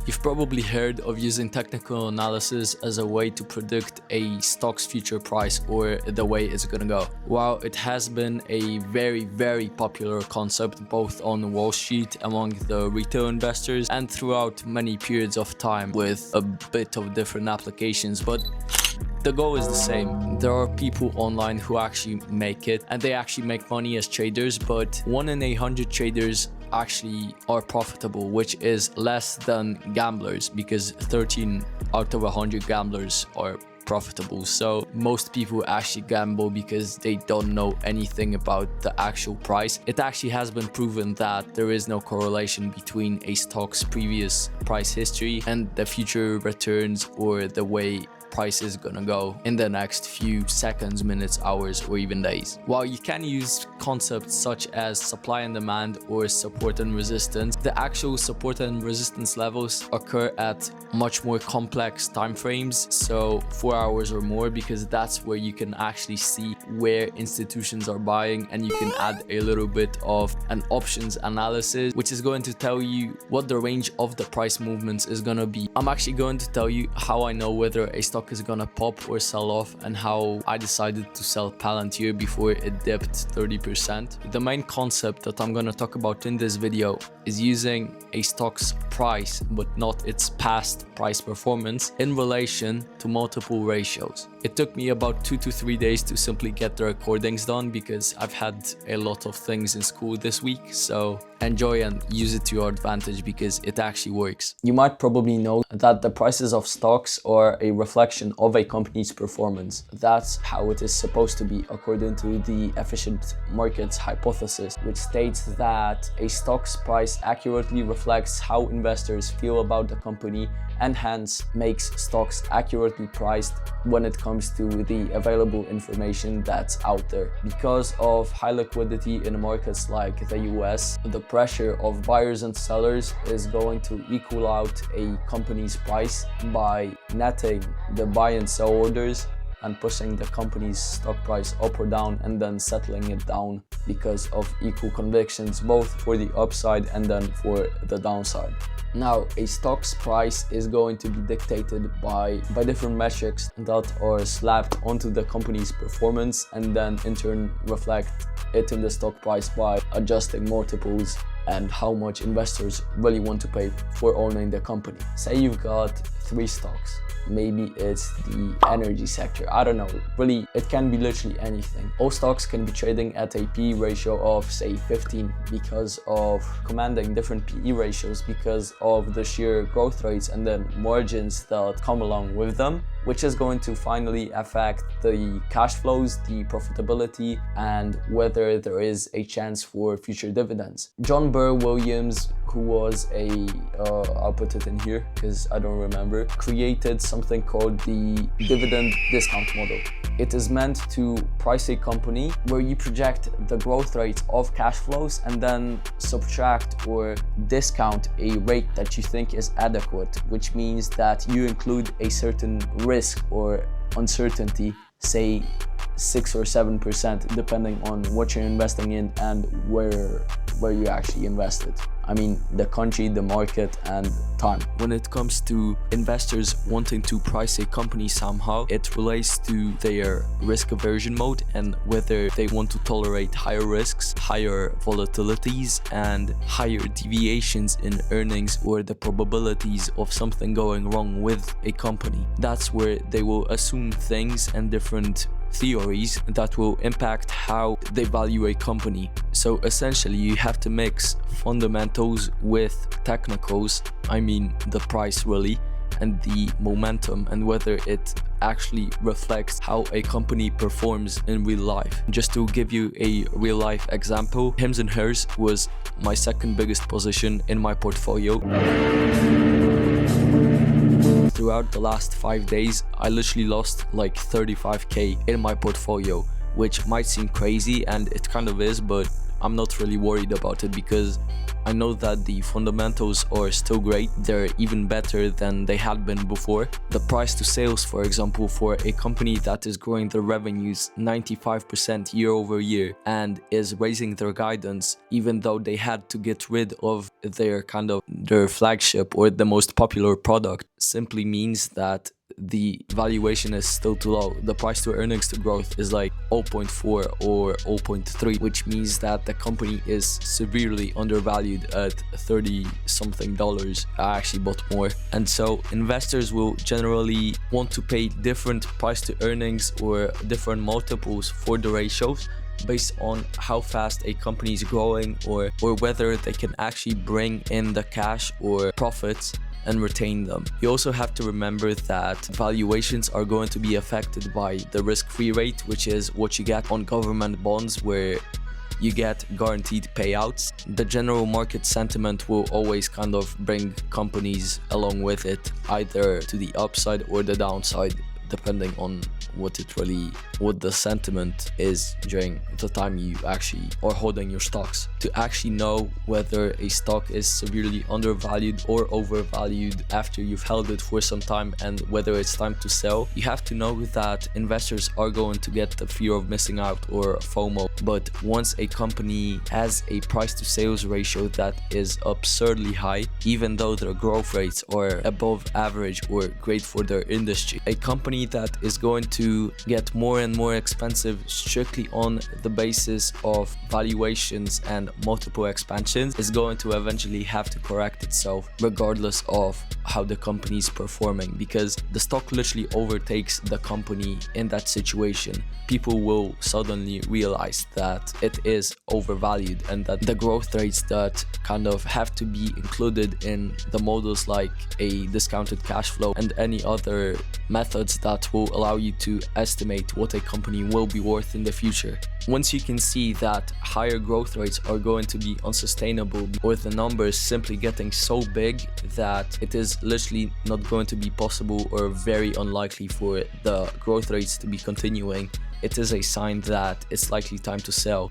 You've probably heard of using technical analysis as a way to predict a stock's future price or the way it's gonna go. While it has been a very popular concept both on Wall Street among the retail investors and throughout many periods of time with a bit of different applications, but the goal is the same. There are people online who actually make it, and they actually make money as traders, but 1 in 100 traders actually are profitable, which is less than gamblers, because 13 out of 100 gamblers are profitable. So most people actually gamble because they don't know anything about the actual price. It actually has been proven that there is no correlation between a stock's previous price history and the future returns or the way price is gonna go in the next few seconds, minutes, hours, or even days. While you can use concepts such as supply and demand or support and resistance, the actual support and resistance levels occur at much more complex time frames, so 4 hours or more, because that's where you can actually see where institutions are buying, and you can add a little bit of an options analysis, which is going to tell you what the range of the price movements is gonna be. I'm actually going to tell you how I know whether a stock is gonna pop or sell off, and how I decided to sell Palantir before it dipped 30%. The main concept that I'm gonna talk about in this video is using a stock's price, but not its past price performance, in relation to multiple ratios. It took me about 2 to 3 days to simply get the recordings done because I've had a lot of things in school this week, so enjoy and use it to your advantage because it actually works. You might probably know that the prices of stocks are a reflection of a company's performance. That's how it is supposed to be according to the efficient markets hypothesis, which states that a stock's price accurately reflects how investors feel about the company and hence makes stocks accurately priced when it comes to the available information that's out there. Because of high liquidity in markets like the US, the pressure of buyers and sellers is going to equal out a company's price by netting the buy and sell orders and pushing the company's stock price up or down, and then settling it down because of equal convictions both for the upside and then for the downside. Now, a stock's price is going to be dictated by different metrics that are slapped onto the company's performance, and then in turn reflect it in the stock price by adjusting multiples and how much investors really want to pay for owning the company. Say you've got 3 stocks. Maybe it's the energy sector, I don't know, really it can be literally anything. All stocks can be trading at a PE ratio of say 15 because of commanding different PE ratios because of the sheer growth rates and then margins that come along with them, which is going to finally affect the cash flows, the profitability, and whether there is a chance for future dividends. John Burr Williams, who was I'll put it in here because I don't remember, created something called the dividend discount model. It is meant to price a company where you project the growth rate of cash flows and then subtract or discount a rate that you think is adequate, which means that you include a certain risk or uncertainty, say 6 or 7%, depending on what you're investing in and where you actually invested. I mean, the country, the market, and time. When it comes to investors wanting to price a company somehow, it relates to their risk aversion mode and whether they want to tolerate higher risks, higher volatilities, and higher deviations in earnings or the probabilities of something going wrong with a company. That's where they will assume things and different theories that will impact how they value a company. So essentially you have to mix fundamentals with technicals, I mean the price really, and the momentum and whether it actually reflects how a company performs in real life. Just to give you a real life example, Hims and Hers was my second biggest position in my portfolio. Throughout the last 5 days, I literally lost like 35k in my portfolio, which might seem crazy, and it kind of is, but I'm not really worried about it because I know that the fundamentals are still great. They're even better than they had been before. The price to sales, for example, for a company that is growing their revenues 95% year over year and is raising their guidance, even though they had to get rid of their flagship or the most popular product, simply means that the valuation is still too low. The price to earnings to growth is like 0.4 or 0.3, which means that the company is severely undervalued at $30 something. I actually bought more. And so investors will generally want to pay different price to earnings or different multiples for the ratios based on how fast a company is growing or whether they can actually bring in the cash or profits and retain them. You also have to remember that valuations are going to be affected by the risk-free rate, which is what you get on government bonds, where you get guaranteed payouts. The general market sentiment will always kind of bring companies along with it, either to the upside or the downside, depending on what the sentiment is during the time you actually are holding your stocks. To actually know whether a stock is severely undervalued or overvalued after you've held it for some time and whether it's time to sell, you have to know that investors are going to get the fear of missing out or FOMO. But once a company has a price to sales ratio that is absurdly high, even though their growth rates are above average or great for their industry, a company that is going to get more and more expensive strictly on the basis of valuations and multiple expansions is going to eventually have to correct itself regardless of how the company is performing, because the stock literally overtakes the company in that situation. People will suddenly realize that it is overvalued and that the growth rates that kind of have to be included in the models, like a discounted cash flow and any other methods that will allow you to estimate what a company will be worth in the future. Once you can see that higher growth rates are going to be unsustainable, or the numbers simply getting so big that it is literally not going to be possible or very unlikely for the growth rates to be continuing, it is a sign that it's likely time to sell.